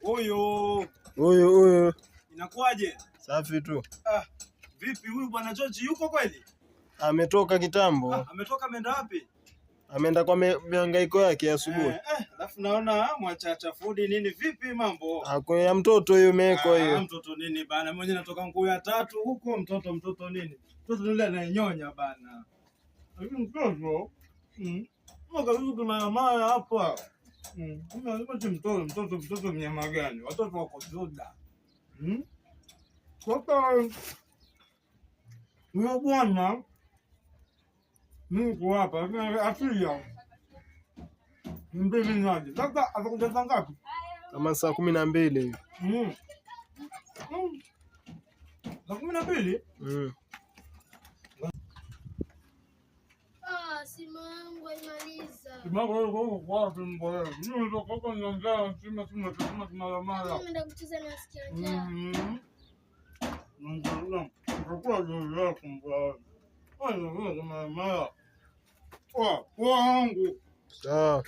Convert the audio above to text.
Huyo. Inakuaje? Safi tu. Vipi huyu bwana George yuko kweli? Ametoka kitambo. Ametoka ameenda wapi? Ameenda kwa mihangaiko yake asubuhi. Alafu naona mwachacha food nini, vipi mambo? Kwa ya mtoto hiyo meko hiyo. Mtoto nini bana? Mwenye natoka nguo ya 3 huko, mtoto nini? Mtoto yule ananyonya bana. Lakini mtoto karibu na mama hapa. Mtoto mnyama gani? Watoto wako zoda. Sasa huyo bwana Mungu hapa asilia mbili ngapi? Sasa atakuja saa ngapi? Kama saa 12 hivi. Saa 12? Simu yangu imaliza. Simu yangu kwa tumbo leo. Mimi ndo koko ninaanza simu mara. Mimi ndo kucheza na sikia njaa. Kwa ndio yako mbaya. Mara. Wangu. Sawa.